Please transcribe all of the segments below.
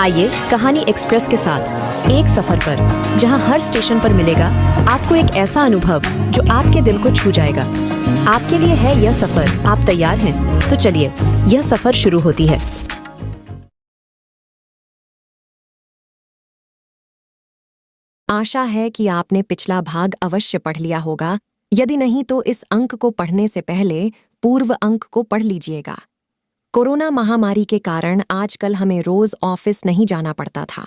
आइए कहानी एक्सप्रेस के साथ एक सफर पर, जहां हर स्टेशन पर मिलेगा आपको एक ऐसा अनुभव जो आपके दिल को छू जाएगा। आपके लिए है यह सफर। आप तैयार हैं? तो चलिए, यह सफर शुरू होती है। आशा है कि आपने पिछला भाग अवश्य पढ़ लिया होगा। यदि नहीं तो इस अंक को पढ़ने से पहले पूर्व अंक को पढ़ लीजिएगा। कोरोना महामारी के कारण आजकल हमें रोज ऑफिस नहीं जाना पड़ता था।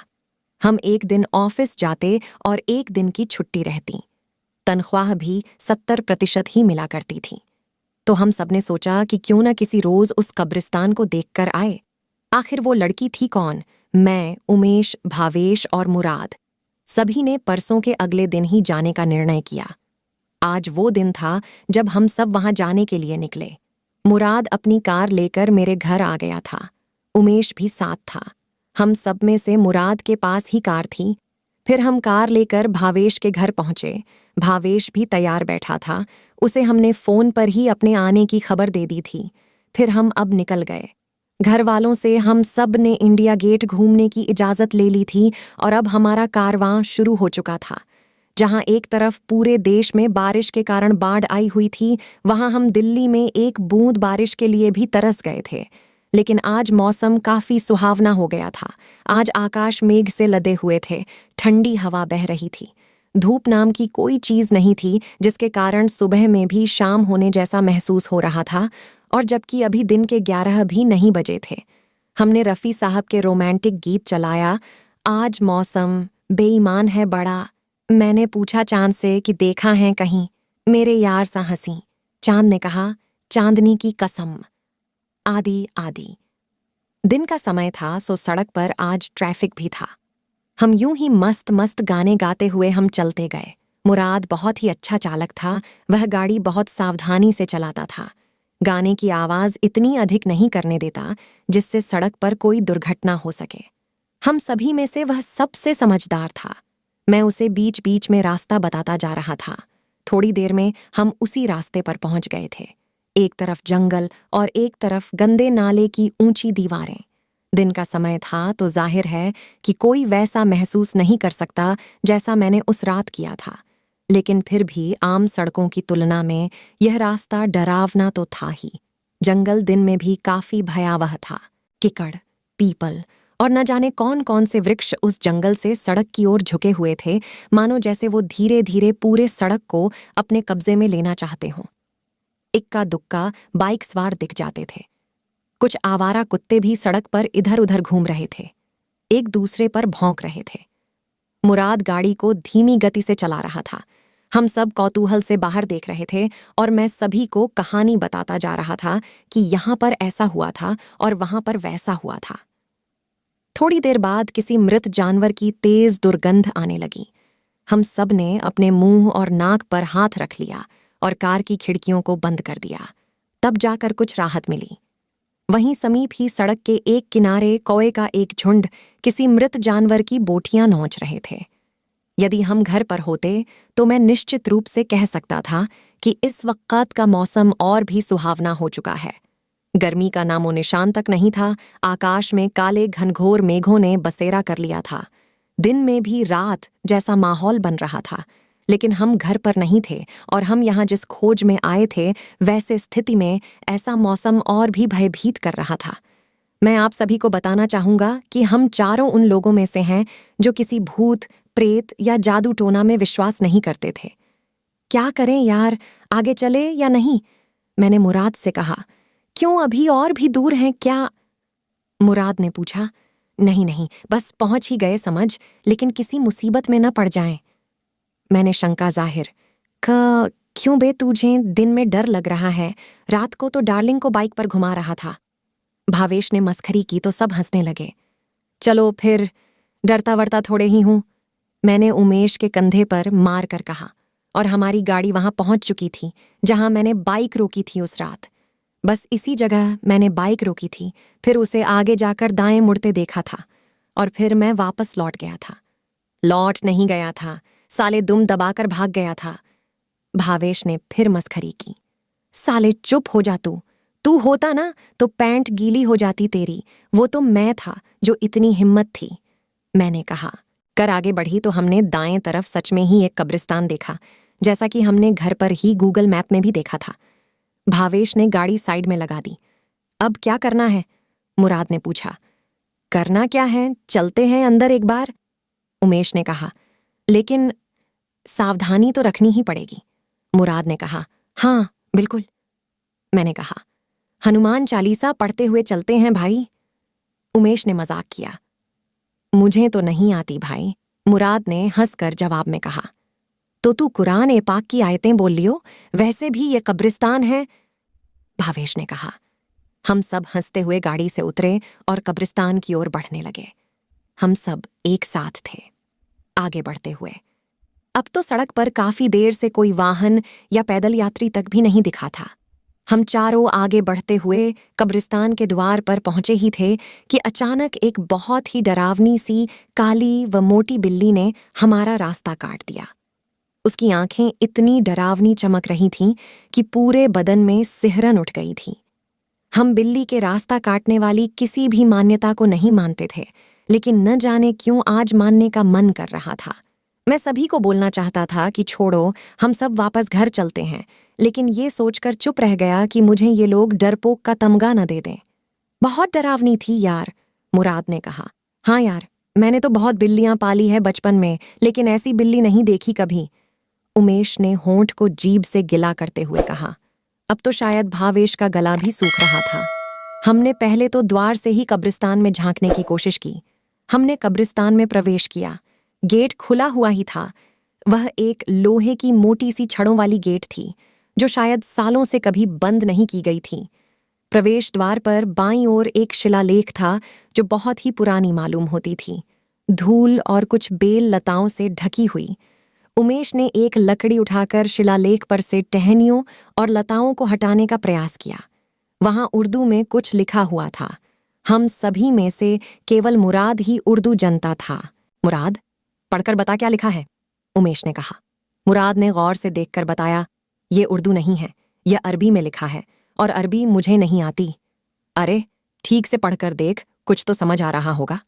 हम एक दिन ऑफिस जाते और एक दिन की छुट्टी रहती। तनख्वाह भी 70% ही मिला करती थी। तो हम सबने सोचा कि क्यों न किसी रोज उस कब्रिस्तान को देखकर आए। आखिर वो लड़की थी कौन? मैं, उमेश, भावेश और मुराद। सभी ने परसों के अगले दिन ही जाने का निर्णय किया। आज वो दिन था जब हम सब वहां जाने के लिए निकले। मुराद अपनी कार लेकर मेरे घर आ गया था। उमेश भी साथ था। हम सब में से मुराद के पास ही कार थी। फिर हम कार लेकर भावेश के घर पहुंचे। भावेश भी तैयार बैठा था। उसे हमने फोन पर ही अपने आने की खबर दे दी थी। फिर हम अब निकल गए। घर वालों से हम सब ने इंडिया गेट घूमने की इजाज़त ले ली थी और अब हमारा कारवां शुरू हो चुका था। जहां एक तरफ पूरे देश में बारिश के कारण बाढ़ आई हुई थी, वहां हम दिल्ली में एक बूंद बारिश के लिए भी तरस गए थे। लेकिन आज मौसम काफी सुहावना हो गया था। आज आकाश मेघ से लदे हुए थे। ठंडी हवा बह रही थी। धूप नाम की कोई चीज नहीं थी, जिसके कारण सुबह में भी शाम होने जैसा महसूस हो रहा था, और जबकि अभी दिन के 11 भी नहीं बजे थे। हमने रफ़ी साहब के रोमांटिक गीत चलाया। आज मौसम बेईमान है बड़ा। मैंने पूछा चांद से कि देखा है कहीं मेरे यार सा हंसी। चांद ने कहा, चांदनी की कसम। आदि आदि। दिन का समय था, सो सड़क पर आज ट्रैफिक भी था। हम यूं ही मस्त मस्त गाने गाते हुए हम चलते गए। मुराद बहुत ही अच्छा चालक था। वह गाड़ी बहुत सावधानी से चलाता था। गाने की आवाज इतनी अधिक नहीं करने देता जिससे सड़क पर कोई दुर्घटना हो सके। हम सभी में से वह सबसे समझदार था। मैं उसे बीच बीच में रास्ता बताता जा रहा था। थोड़ी देर में हम उसी रास्ते पर पहुंच गए थे। एक तरफ जंगल और एक तरफ गंदे नाले की ऊंची दीवारें। दिन का समय था तो जाहिर है कि कोई वैसा महसूस नहीं कर सकता जैसा मैंने उस रात किया था। लेकिन फिर भी आम सड़कों की तुलना में यह रास्ता डरावना तो था ही। जंगल दिन में भी काफी भयावह था। किकड़, पीपल और न जाने कौन कौन से वृक्ष उस जंगल से सड़क की ओर झुके हुए थे, मानो जैसे वो धीरे धीरे पूरे सड़क को अपने कब्जे में लेना चाहते हों। इक्का दुक्का बाइक सवार दिख जाते थे। कुछ आवारा कुत्ते भी सड़क पर इधर उधर घूम रहे थे। एक दूसरे पर भौंक रहे थे। मुराद गाड़ी को धीमी गति से चला रहा था। हम सब कौतूहल से बाहर देख रहे थे और मैं सभी को कहानी बताता जा रहा था कि यहाँ पर ऐसा हुआ था और वहां पर वैसा हुआ था। थोड़ी देर बाद किसी मृत जानवर की तेज दुर्गंध आने लगी। हम सब ने अपने मुंह और नाक पर हाथ रख लिया और कार की खिड़कियों को बंद कर दिया। तब जाकर कुछ राहत मिली। वहीं समीप ही सड़क के एक किनारे कौए का एक झुंड किसी मृत जानवर की बोटियां नोच रहे थे। यदि हम घर पर होते तो मैं निश्चित रूप से कह सकता था कि इस वक्त का मौसम और भी सुहावना हो चुका है। गर्मी का नामो निशान तक नहीं था। आकाश में काले घनघोर मेघों ने बसेरा कर लिया था। दिन में भी रात जैसा माहौल बन रहा था। लेकिन हम घर पर नहीं थे और हम यहाँ जिस खोज में आए थे, वैसे स्थिति में ऐसा मौसम और भी भयभीत कर रहा था। मैं आप सभी को बताना चाहूंगा कि हम चारों उन लोगों में से हैं जो किसी भूत, प्रेत या जादू टोना में विश्वास नहीं करते थे। क्या करें यार, आगे चले या नहीं? मैंने मुराद से कहा। क्यों, अभी और भी दूर हैं क्या? मुराद ने पूछा। नहीं नहीं, बस पहुंच ही गए समझ, लेकिन किसी मुसीबत में न पड़ जाएं। मैंने शंका जाहिर। क्यों बे, तुझे दिन में डर लग रहा है? रात को तो डार्लिंग को बाइक पर घुमा रहा था। भावेश ने मस्खरी की तो सब हंसने लगे। चलो फिर, डरता वरता थोड़े ही हूं, मैंने उमेश के कंधे पर मार कर कहा। और हमारी गाड़ी वहां पहुंच चुकी थी जहां मैंने बाइक रोकी थी उस रात। बस इसी जगह मैंने बाइक रोकी थी, फिर उसे आगे जाकर दाएं मुड़ते देखा था और फिर मैं वापस लौट गया था। लौट नहीं गया था, साले दुम दबाकर भाग गया था। भावेश ने फिर मस्खरी की। साले चुप हो जा तू, तू होता ना तो पैंट गीली हो जाती तेरी। वो तो मैं था जो इतनी हिम्मत थी, मैंने कहा। कर आगे बढ़ी तो हमने दाएं तरफ सच में ही एक कब्रिस्तान देखा, जैसा कि हमने घर पर ही गूगल मैप में भी देखा था। भावेश ने गाड़ी साइड में लगा दी। अब क्या करना है? मुराद ने पूछा। करना क्या है, चलते हैं अंदर एक बार, उमेश ने कहा। लेकिन सावधानी तो रखनी ही पड़ेगी, मुराद ने कहा। हाँ बिल्कुल, मैंने कहा। हनुमान चालीसा पढ़ते हुए चलते हैं भाई, उमेश ने मजाक किया। मुझे तो नहीं आती भाई, मुराद ने हंसकर जवाब में कहा। तो तू कुरान ए पाक की आयतें बोल लियो, वैसे भी ये कब्रिस्तान है, भावेश ने कहा। हम सब हंसते हुए गाड़ी से उतरे और कब्रिस्तान की ओर बढ़ने लगे। हम सब एक साथ थे, आगे बढ़ते हुए। अब तो सड़क पर काफी देर से कोई वाहन या पैदल यात्री तक भी नहीं दिखा था। हम चारों आगे बढ़ते हुए कब्रिस्तान के द्वार पर पहुंचे ही थे कि अचानक एक बहुत ही डरावनी सी काली व मोटी बिल्ली ने हमारा रास्ता काट दिया। उसकी आंखें इतनी डरावनी चमक रही थीं कि पूरे बदन में सिहरन उठ गई थी। हम बिल्ली के रास्ता काटने वाली किसी भी मान्यता को नहीं मानते थे, लेकिन न जाने क्यों आज मानने का मन कर रहा था। मैं सभी को बोलना चाहता था कि छोड़ो, हम सब वापस घर चलते हैं, लेकिन ये सोचकर चुप रह गया कि मुझे ये लोग डरपोक का तमगा न दे दें। बहुत डरावनी थी यार, मुराद ने कहा। हाँ यार, मैंने तो बहुत बिल्लियां पाली है बचपन में, लेकिन ऐसी बिल्ली नहीं देखी कभी, उमेश ने होंठ को जीभ से गिला करते हुए कहा। अब तो शायद भावेश का गला भी सूख रहा था। हमने पहले तो द्वार से ही कब्रिस्तान में झांकने की कोशिश की। हमने कब्रिस्तान में प्रवेश किया। गेट खुला हुआ ही था। वह एक लोहे की मोटी सी छड़ों वाली गेट थी, जो शायद सालों से कभी बंद नहीं की गई थी। प्रवेश द्वार पर बाईं ओर एक शिलालेख था, जो बहुत ही पुरानी मालूम होती थी, धूल और कुछ बेल लताओं से ढकी हुई। उमेश ने एक लकड़ी उठाकर शिलालेख पर से टहनियों और लताओं को हटाने का प्रयास किया। वहां उर्दू में कुछ लिखा हुआ था। हम सभी में से केवल मुराद ही उर्दू जानता था। मुराद, पढ़कर बता क्या लिखा है, उमेश ने कहा। मुराद ने गौर से देखकर बताया, ये उर्दू नहीं है, यह अरबी में लिखा है, और अरबी मुझे नहीं आती। अरे ठीक से पढ़कर देख, कुछ तो समझ आ रहा होगा,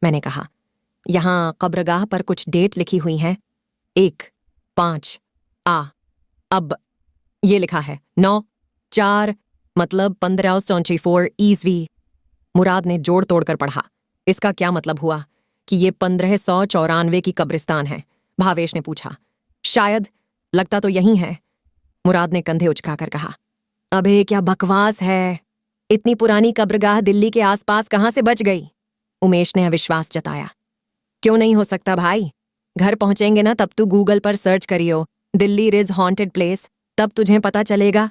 मैंने कहा। यहाँ कब्रगाह पर कुछ डेट लिखी हुई हैं, 1-5 अब ये लिखा है 9-4 मतलब 1544 ईस्वी। मुराद ने जोड़ तोड़कर पढ़ा। इसका क्या मतलब हुआ कि ये 1594 की कब्रिस्तान है, भावेश ने पूछा। शायद, लगता तो यही है, मुराद ने कंधे उचकाकर कहा। अबे क्या बकवास है, इतनी पुरानी कब्रगाह दिल्ली के आसपास कहां से बच गई, उमेश ने अविश्वास जताया। क्यों नहीं हो सकता भाई, घर पहुंचेंगे ना तब तू गूगल पर सर्च करियो दिल्ली इज हॉन्टेड प्लेस, तब तुझे पता चलेगा,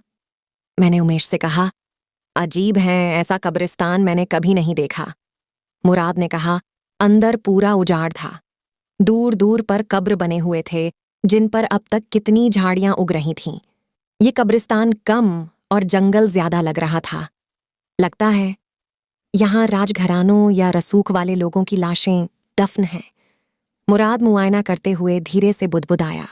मैंने उमेश से कहा। अजीब है, ऐसा कब्रिस्तान मैंने कभी नहीं देखा, मुराद ने कहा। अंदर पूरा उजाड़ था। दूर दूर पर कब्र बने हुए थे, जिन पर अब तक कितनी झाड़ियां उग रही थीं। ये कब्रिस्तान कम और जंगल ज्यादा लग रहा था। लगता है यहाँ राजघरानों या रसूख वाले लोगों की लाशें दफन हैं, मुराद मुआयना करते हुए धीरे से बुदबुदाया।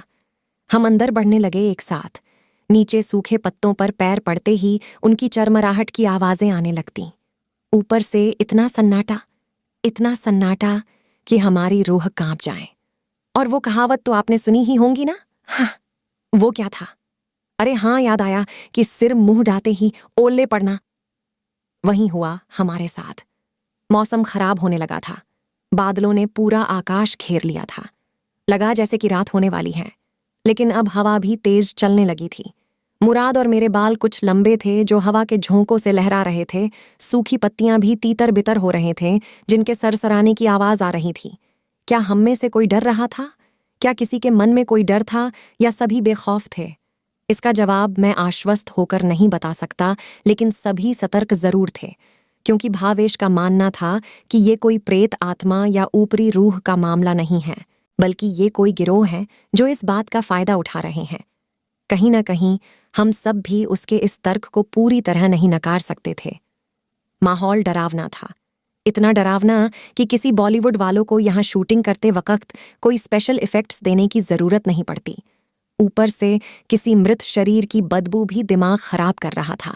हम अंदर बढ़ने लगे एक साथ। नीचे सूखे पत्तों पर पैर पड़ते ही उनकी चरमराहट की आवाजें आने लगतीं। ऊपर से इतना सन्नाटा कि हमारी रूह कांप जाए। और वो कहावत तो आपने सुनी ही होंगी ना? हाँ, वो क्या था? अरे हाँ, याद आया कि सिर मुंह ढाते ही ओले पड़ना। वही हुआ हमारे साथ। मौसम खराब होने लगा था। बादलों ने पूरा आकाश घेर लिया था। लगा जैसे कि रात होने वाली है, लेकिन अब हवा भी तेज चलने लगी थी। मुराद और मेरे बाल कुछ लंबे थे, जो हवा के झोंकों से लहरा रहे थे। सूखी पत्तियां भी तीतर बितर हो रहे थे, जिनके सरसराने की आवाज आ रही थी। क्या हम में से कोई डर रहा था? क्या किसी के मन में कोई डर था, या सभी बेखौफ थे? इसका जवाब मैं आश्वस्त होकर नहीं बता सकता, लेकिन सभी सतर्क जरूर थे, क्योंकि भावेश का मानना था कि ये कोई प्रेत आत्मा या ऊपरी रूह का मामला नहीं है, बल्कि ये कोई गिरोह है जो इस बात का फायदा उठा रहे हैं। कहीं ना कहीं हम सब भी उसके इस तर्क को पूरी तरह नहीं नकार सकते थे। माहौल डरावना था, इतना डरावना कि किसी बॉलीवुड वालों को यहाँ शूटिंग करते वक्त कोई स्पेशल इफेक्ट्स देने की जरूरत नहीं पड़ती। ऊपर से किसी मृत शरीर की बदबू भी दिमाग खराब कर रहा था,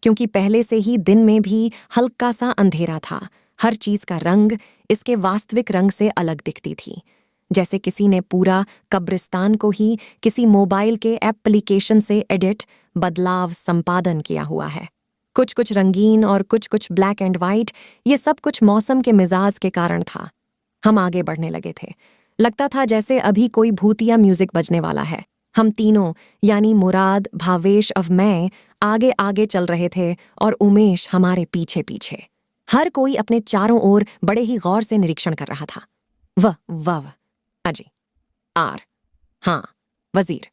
क्योंकि पहले से ही दिन में भी हल्का सा अंधेरा था। हर चीज का रंग इसके वास्तविक रंग से अलग दिखती थी, जैसे किसी ने पूरा कब्रिस्तान को ही किसी मोबाइल के एप्लीकेशन से एडिट, बदलाव, संपादन किया हुआ है। कुछ कुछ रंगीन और कुछ कुछ ब्लैक एंड वाइट। ये सब कुछ मौसम के मिजाज के कारण था। हम आगे बढ़ने लगे थे। लगता था जैसे अभी कोई भूतिया म्यूजिक बजने वाला है। हम तीनों यानी मुराद, भावेश और मैं आगे आगे चल रहे थे और उमेश हमारे पीछे पीछे। हर कोई अपने चारों ओर बड़े ही गौर से निरीक्षण कर रहा था। वह अजी, आर, हाँ, वजीर,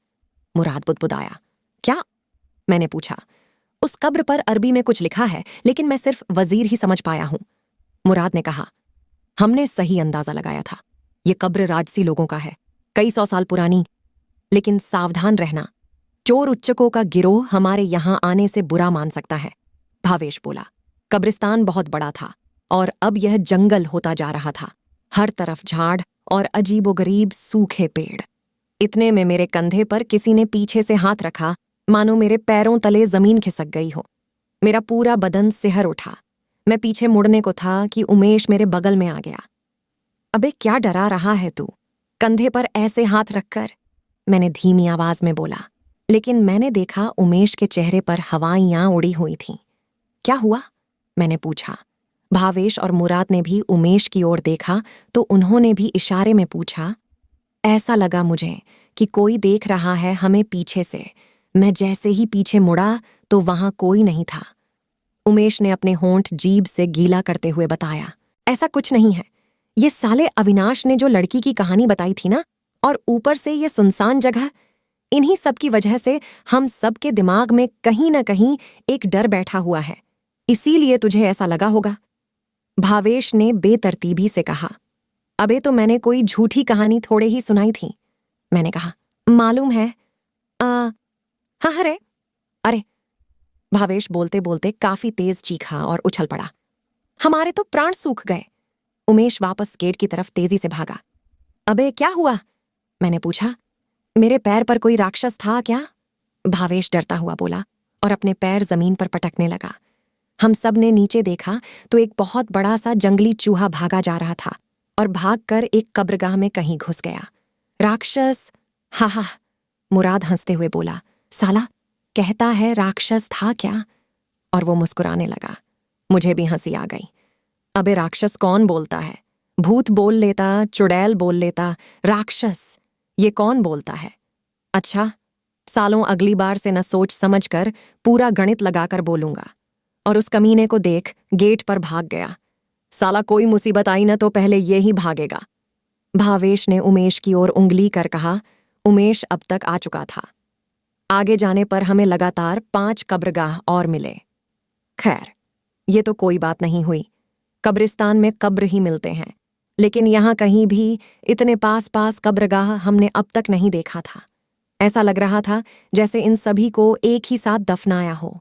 मुराद बुदबुदाया। क्या? मैंने पूछा। उस कब्र पर अरबी में कुछ लिखा है, लेकिन मैं सिर्फ वजीर ही समझ पाया हूं। मुराद ने कहा। हमने सही अंदाजा लगाया था। ये कब्र राजसी लोगों का है, कई 100 साल पुरानी। लेकिन सावधान रहना, चोर उच्चकों का गिरोह हमारे यहां आने से बुरा मान सकता है। भावेश बोला। कब्रिस्तान बहुत बड़ा था और अब यह जंगल होता जा रहा था। हर तरफ झाड़ और अजीबोगरीब सूखे पेड़। इतने में मेरे कंधे पर किसी ने पीछे से हाथ रखा, मानो मेरे पैरों तले जमीन खिसक गई हो। मेरा पूरा बदन सिहर उठा। मैं पीछे मुड़ने को था कि उमेश मेरे बगल में आ गया। अबे क्या डरा रहा है तू, कंधे पर ऐसे हाथ रखकर? मैंने धीमी आवाज में बोला, लेकिन मैंने देखा उमेश के चेहरे पर हवाइयां उड़ी हुई थीं। क्या हुआ? मैंने पूछा। भावेश और मुराद ने भी उमेश की ओर देखा तो उन्होंने भी इशारे में पूछा। ऐसा लगा मुझे कि कोई देख रहा है हमें पीछे से। मैं जैसे ही पीछे मुड़ा तो वहां कोई नहीं था। उमेश ने अपने होंठ जीभ से गीला करते हुए बताया, ऐसा कुछ नहीं है। ये साले अविनाश ने जो लड़की की कहानी बताई थी ना, और ऊपर से ये सुनसान जगह, इन्हीं सब की वजह से हम सबके दिमाग में कहीं न कहीं एक डर बैठा हुआ है। इसीलिए तुझे ऐसा लगा होगा। भावेश ने बेतरतीबी से कहा। अबे तो मैंने कोई झूठी कहानी थोड़े ही सुनाई थी। मैंने कहा, मालूम है। हाँ अरे। भावेश बोलते बोलते काफी तेज चीखा और उछल पड़ा। हमारे तो प्राण सूख गए। उमेश वापस गेट की तरफ तेजी से भागा। अबे क्या हुआ? मैंने पूछा। मेरे पैर पर कोई राक्षस था क्या? भावेश डरता हुआ बोला और अपने पैर जमीन पर पटकने लगा। हम सब ने नीचे देखा तो एक बहुत बड़ा सा जंगली चूहा भागा जा रहा था और भागकर एक कब्रगाह में कहीं घुस गया। राक्षस? हा, मुराद हंसते हुए बोला। साला कहता है राक्षस था क्या? और वो मुस्कुराने लगा। मुझे भी हंसी आ गई। अबे राक्षस कौन बोलता है? भूत बोल लेता, चुड़ैल बोल लेता, राक्षस ये कौन बोलता है? अच्छा, सालों अगली बार से न सोच समझ कर पूरा गणित लगाकर बोलूंगा। और उस कमीने को देख गेट पर भाग गया। साला कोई मुसीबत आई न तो पहले ये ही भागेगा। भावेश ने उमेश की ओर उंगली कर कहा। उमेश अब तक आ चुका था। आगे जाने पर हमें लगातार 5 कब्रगाह और मिले। खैर, ये तो कोई बात नहीं हुई। कब्रिस्तान में कब्र ही मिलते हैं, लेकिन यहाँ कहीं भी इतने पास पास कब्रगाह हमने अब तक नहीं देखा था। ऐसा लग रहा था जैसे इन सभी को एक ही साथ दफनाया हो।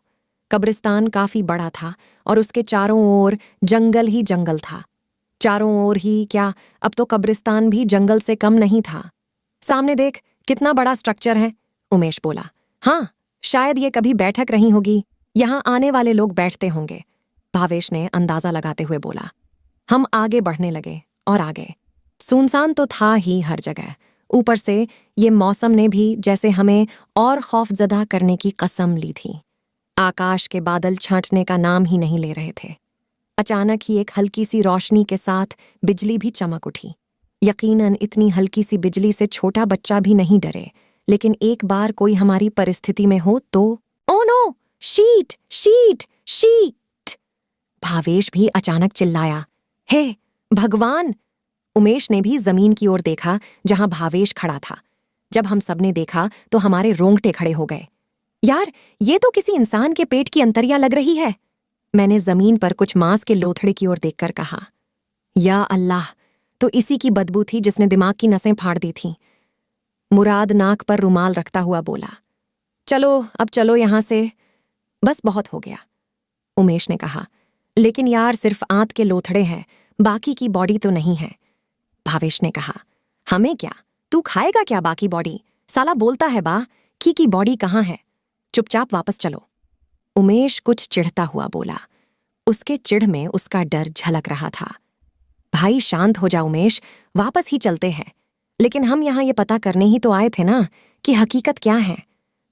कब्रिस्तान काफी बड़ा था और उसके चारों ओर जंगल ही जंगल था। चारों ओर ही क्या, अब तो कब्रिस्तान भी जंगल से कम नहीं था। सामने देख, कितना बड़ा स्ट्रक्चर है, उमेश बोला। हाँ, शायद ये कभी बैठक रही होगी, यहाँ आने वाले लोग बैठते होंगे, भावेश ने अंदाजा लगाते हुए बोला। हम आगे बढ़ने लगे और आगे। सुनसान तो था ही हर जगह। ऊपर से ये मौसम ने भी जैसे हमें और खौफजदा करने की कसम ली थी। आकाश के बादल छांटने का नाम ही नहीं ले रहे थे। अचानक ही एक हल्की सी रोशनी के साथ बिजली भी चमक उठी। यकीनन इतनी हल्की सी बिजली से छोटा बच्चा भी नहीं डरे, लेकिन एक बार कोई हमारी परिस्थिति में हो तो। Oh no, shit shit shit! Bhavesh भी अचानक चिल्लाया। हे भगवान! उमेश ने भी जमीन की ओर देखा जहां भावेश खड़ा था। जब हम सबने देखा तो हमारे रोंगटे खड़े हो गए। यार, ये तो किसी इंसान के पेट की अंतरिया लग रही है। मैंने जमीन पर कुछ मांस के लोथड़े की ओर देखकर कहा। या अल्लाह, तो इसी की बदबू थी जिसने दिमाग की नसें फाड़ दी थीं। मुराद नाक पर रुमाल रखता हुआ बोला। चलो अब चलो यहां से, बस बहुत हो गया। उमेश ने कहा, लेकिन यार सिर्फ आंत के लोथड़े हैं, बाकी की बॉडी तो नहीं है। भावेश ने कहा, हमें क्या, तू खाएगा क्या बाकी बॉडी? साला बोलता है बा की बॉडी कहाँ है? चुपचाप वापस चलो। उमेश कुछ चिढ़ता हुआ बोला। उसके चिढ़ में उसका डर झलक रहा था। भाई शांत हो जा उमेश, वापस ही चलते हैं। लेकिन हम यहाँ ये पता करने ही तो आए थे ना कि हकीकत क्या है।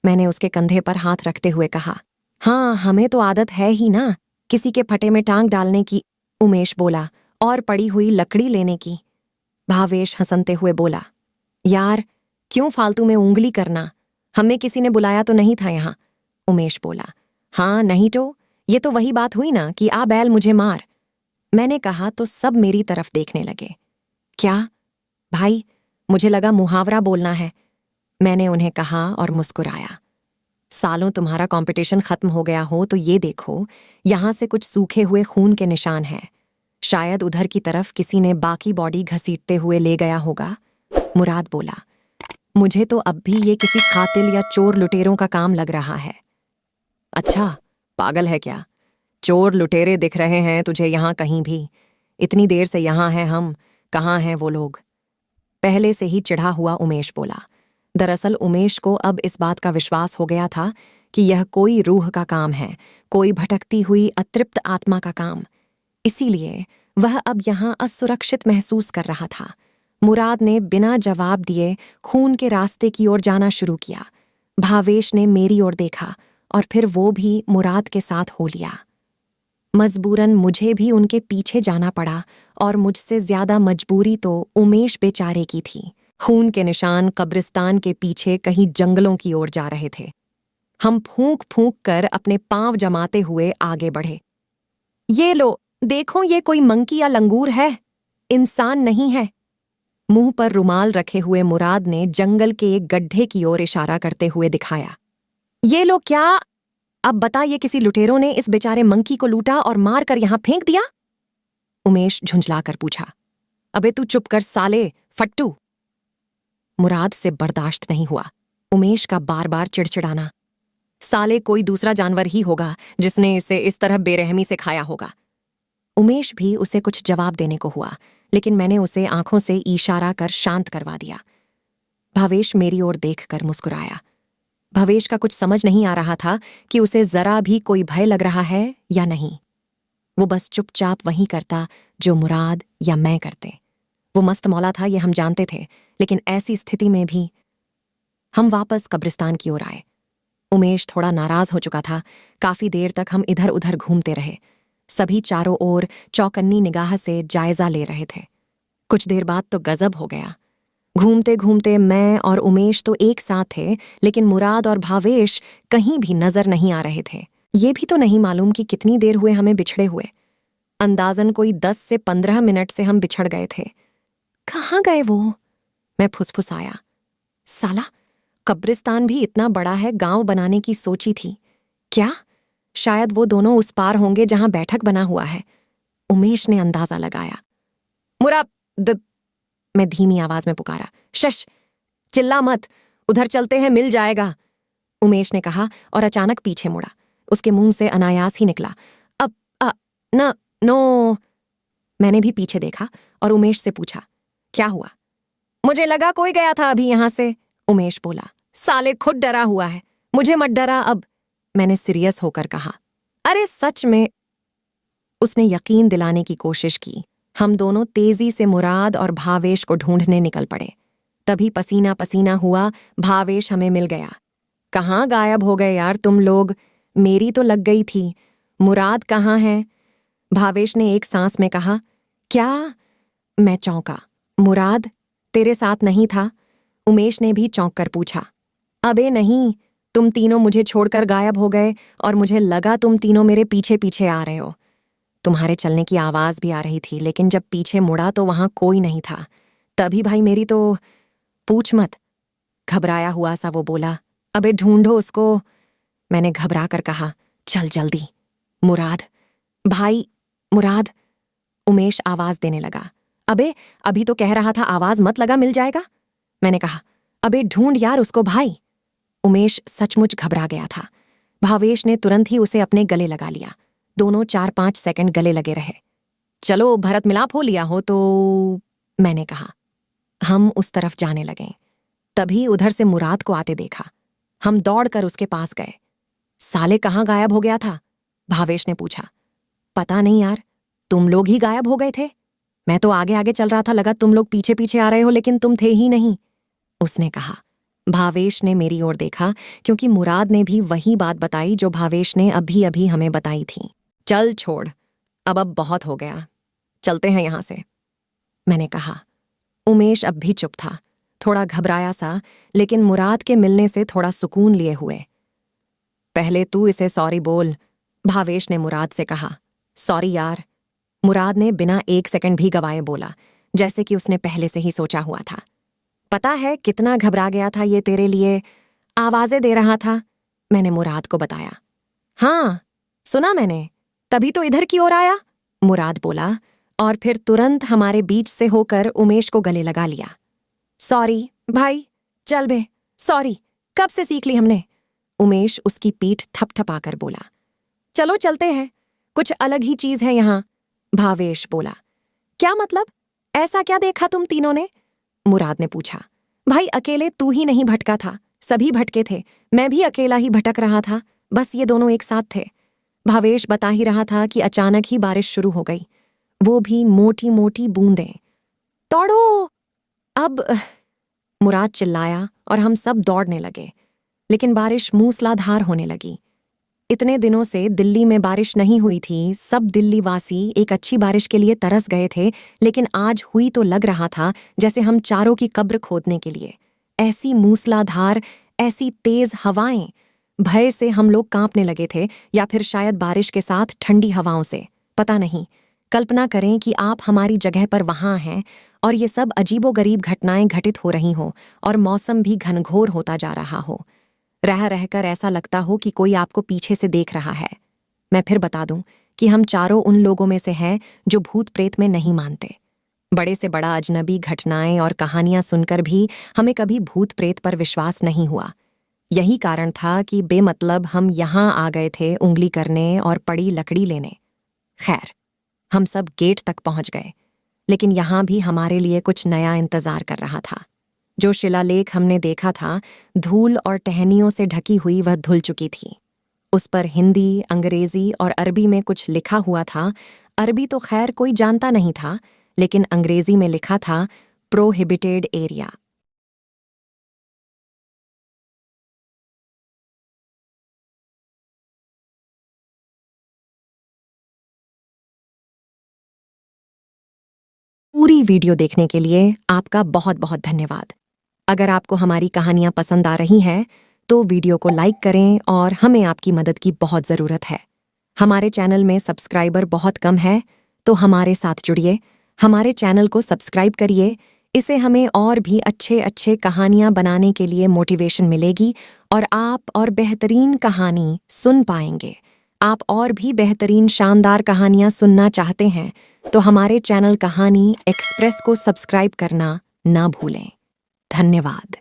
मैंने उसके कंधे पर हाथ रखते हुए कहा। हाँ, हमें तो आदत है ही ना किसी के फटे में टांग डालने की, उमेश बोला, और पड़ी हुई लकड़ी लेने की। भावेश हंसते हुए बोला, यार क्यों फालतू में उंगली करना, हमें किसी ने बुलाया तो नहीं था यहाँ। उमेश बोला, हाँ नहीं तो, ये तो वही बात हुई ना कि आ बैल मुझे मार। मैंने कहा तो सब मेरी तरफ देखने लगे। क्या भाई, मुझे लगा मुहावरा बोलना है। मैंने उन्हें कहा और मुस्कुराया। सालों तुम्हारा कंपटीशन खत्म हो गया हो तो ये देखो, यहां से कुछ सूखे हुए खून के निशान हैं। शायद उधर की तरफ किसी ने बाकी बॉडी घसीटते हुए ले गया होगा। मुराद बोला, मुझे तो अब भी ये किसी कातिल या चोर लुटेरों का काम लग रहा है। अच्छा, पागल है क्या? चोर लुटेरे दिख रहे हैं तुझे यहाँ कहीं भी? इतनी देर से यहाँ हैं हम, कहाँ हैं वो लोग? पहले से ही चिढ़ा हुआ उमेश बोला। दरअसल उमेश को अब इस बात का विश्वास हो गया था कि यह कोई रूह का काम है, कोई भटकती हुई अतृप्त आत्मा का काम। इसीलिए वह अब यहाँ असुरक्षित महसूस कर रहा था। मुराद ने बिना जवाब दिए खून के रास्ते की ओर जाना शुरू किया। भावेश ने मेरी ओर देखा और फिर वो भी मुराद के साथ हो लिया। मजबूरन मुझे भी उनके पीछे जाना पड़ा और मुझसे ज्यादा मजबूरी तो उमेश बेचारे की थी। खून के निशान कब्रिस्तान के पीछे कहीं जंगलों की ओर जा रहे थे। हम फूंक फूंक कर अपने पांव जमाते हुए आगे बढ़े। ये लो देखो, ये कोई मंकी या लंगूर है, इंसान नहीं है। मुंह पर रुमाल रखे हुए मुराद ने जंगल के एक गड्ढे की ओर इशारा करते हुए दिखाया। ये लो क्या? अब बता, ये किसी लुटेरों ने इस बेचारे मंकी को लूटा और मार कर यहां फेंक दिया? उमेश झुंझलाकर पूछा। अबे तू चुप कर साले फट्टू। मुराद से बर्दाश्त नहीं हुआ उमेश का बार बार चिड़चिड़ाना। साले कोई दूसरा जानवर ही होगा जिसने इसे इस तरह बेरहमी से खाया होगा। उमेश भी उसे कुछ जवाब देने को हुआ, लेकिन मैंने उसे आंखों से इशारा कर शांत करवा दिया। भावेश मेरी ओर देखकर मुस्कुराया। भवेश का कुछ समझ नहीं आ रहा था कि उसे जरा भी कोई भय लग रहा है या नहीं। वो बस चुपचाप वही करता जो मुराद या मैं करते। वो मस्त मौला था, ये हम जानते थे, लेकिन ऐसी स्थिति में भी। हम वापस कब्रिस्तान की ओर आए। उमेश थोड़ा नाराज हो चुका था। काफी देर तक हम इधर उधर घूमते रहे। सभी चारों ओर चौकन्नी निगाह से जायजा ले रहे थे। कुछ देर बाद तो गजब हो गया। घूमते घूमते मैं और उमेश तो एक साथ थे, लेकिन मुराद और भावेश कहीं भी नजर नहीं आ रहे थे। ये भी तो नहीं मालूम कि कितनी देर हुए हमें बिछड़े हुए। अंदाजन कोई 10 से 15 मिनट से हम बिछड़ गए थे। कहाँ गए वो? मैं फुसफुसाया। साला, कब्रिस्तान भी इतना बड़ा है, गांव बनाने की सोची थी क्या? शायद वो दोनों उस पार होंगे जहां बैठक बना हुआ है। उमेश ने अंदाजा लगाया। मुराद, मैं धीमी आवाज में पुकारा। शश, चिल्ला मत, उधर चलते हैं, मिल जाएगा, उमेश ने कहा और अचानक पीछे मुड़ा। उसके मुंह से अनायास ही निकला, अब न नो। मैंने भी पीछे देखा और उमेश से पूछा, क्या हुआ? मुझे लगा कोई गया था अभी यहां से, उमेश बोला। साले खुद डरा हुआ है, मुझे मत डरा अब, मैंने सीरियस होकर कहा। अरे सच में, उसने यकीन दिलाने की कोशिश की। हम दोनों तेजी से मुराद और भावेश को ढूंढने निकल पड़े। तभी पसीना पसीना हुआ भावेश हमें मिल गया। कहाँ गायब हो गए यार तुम लोग? मेरी तो लग गई थी। मुराद कहाँ है? भावेश ने एक सांस में कहा। क्या? मैं चौंका। मुराद तेरे साथ नहीं था? उमेश ने भी चौंक कर पूछा। अबे नहीं, तुम तीनों मुझे छोड़कर गायब हो गए और मुझे लगा तुम तीनों मेरे पीछे पीछे आ रहे हो। तुम्हारे चलने की आवाज भी आ रही थी, लेकिन जब पीछे मुड़ा तो वहां कोई नहीं था। तभी भाई मेरी तो पूछ मत। घबराया हुआ सा वो बोला। अबे ढूंढो उसको, मैंने घबरा कर कहा। चल जल्दी। मुराद, भाई मुराद, उमेश आवाज देने लगा। अबे अभी तो कह रहा था आवाज मत लगा, मिल जाएगा, मैंने कहा। अबे ढूंढ यार उसको भाई। उमेश सचमुच घबरा गया था। भावेश ने तुरंत ही उसे अपने गले लगा लिया। दोनों 4-5 सेकंड गले लगे रहे। चलो भरत मिलाप हो लिया हो तो, मैंने कहा। हम उस तरफ जाने लगे। तभी उधर से मुराद को आते देखा। हम दौड़कर उसके पास गए। साले कहाँ गायब हो गया था? भावेश ने पूछा। पता नहीं यार, तुम लोग ही गायब हो गए थे। मैं तो आगे आगे चल रहा था, लगा तुम लोग पीछे पीछे आ रहे हो, लेकिन तुम थे ही नहीं, उसने कहा। भावेश ने मेरी ओर देखा क्योंकि मुराद ने भी वही बात बताई जो भावेश ने अभी अभी हमें बताई थी। चल छोड़, अब बहुत हो गया, चलते हैं यहां से, मैंने कहा। उमेश अब भी चुप था, थोड़ा घबराया सा, लेकिन मुराद के मिलने से थोड़ा सुकून लिए हुए। पहले तू इसे सॉरी बोल, भावेश ने मुराद से कहा। सॉरी यार, मुराद ने बिना 1 सेकंड भी गवाए बोला, जैसे कि उसने पहले से ही सोचा हुआ था। पता है कितना घबरा गया था ये तेरे लिए, आवाजें दे रहा था, मैंने मुराद को बताया। हाँ, सुना मैंने, तभी तो इधर की ओर आया, मुराद बोला, और फिर तुरंत हमारे बीच से होकर उमेश को गले लगा लिया। सॉरी भाई, चल बे, सॉरी, कब से सीख ली हमने, उमेश उसकी पीठ थपथपाकर बोला। चलो चलते हैं, कुछ अलग ही चीज है यहाँ, भावेश बोला। क्या मतलब? ऐसा क्या देखा तुम तीनों ने? मुराद ने पूछा। भाई अकेले तू ही नहीं भटका था, सभी भटके थे, मैं भी अकेला ही भटक रहा था, बस ये दोनों एक साथ थे। भावेश बता ही रहा था कि अचानक ही बारिश शुरू हो गई, वो भी मोटी मोटी बूंदें। दौड़ो अब, मुराद चिल्लाया और हम सब दौड़ने लगे, लेकिन बारिश मूसलाधार होने लगी। इतने दिनों से दिल्ली में बारिश नहीं हुई थी, सब दिल्ली वासी एक अच्छी बारिश के लिए तरस गए थे, लेकिन आज हुई तो लग रहा था जैसे हम चारों की कब्र खोदने के लिए। ऐसी मूसलाधार, ऐसी तेज हवाएं, भय से हम लोग कांपने लगे थे, या फिर शायद बारिश के साथ ठंडी हवाओं से, पता नहीं। कल्पना करें कि आप हमारी जगह पर वहां हैं और ये सब अजीबोगरीब घटनाएं घटित हो रही हों और मौसम भी घनघोर होता जा रहा हो। रह रहकर ऐसा लगता हो कि कोई आपको पीछे से देख रहा है। मैं फिर बता दूं कि हम चारों उन लोगों में से हैं जो भूत प्रेत में नहीं मानते। बड़े से बड़ा अजनबी घटनाएं और कहानियां सुनकर भी हमें कभी भूत प्रेत पर विश्वास नहीं हुआ। यही कारण था कि बेमतलब हम यहां आ गए थे उंगली करने और पड़ी लकड़ी लेने। खैर, हम सब गेट तक पहुंच गए, लेकिन यहां भी हमारे लिए कुछ नया इंतजार कर रहा था। जो शिलालेख हमने देखा था, धूल और टहनियों से ढकी हुई, वह धुल चुकी थी। उस पर हिंदी, अंग्रेजी और अरबी में कुछ लिखा हुआ था। अरबी तो खैर कोई जानता नहीं था, लेकिन अंग्रेजी में लिखा था प्रोहिबिटेड एरिया। पूरी वीडियो देखने के लिए आपका बहुत बहुत धन्यवाद। अगर आपको हमारी कहानियां पसंद आ रही हैं, तो वीडियो को लाइक करें और हमें आपकी मदद की बहुत ज़रूरत है। हमारे चैनल में सब्सक्राइबर बहुत कम है, तो हमारे साथ जुड़िए, हमारे चैनल को सब्सक्राइब करिए। इससे हमें और भी अच्छे अच्छे कहानियां बनाने के लिए मोटिवेशन मिलेगी और आप और बेहतरीन कहानी सुन पाएंगे। आप और भी बेहतरीन शानदार कहानियां सुनना चाहते हैं, तो हमारे चैनल कहानी एक्सप्रेस को सब्सक्राइब करना ना भूलें। धन्यवाद।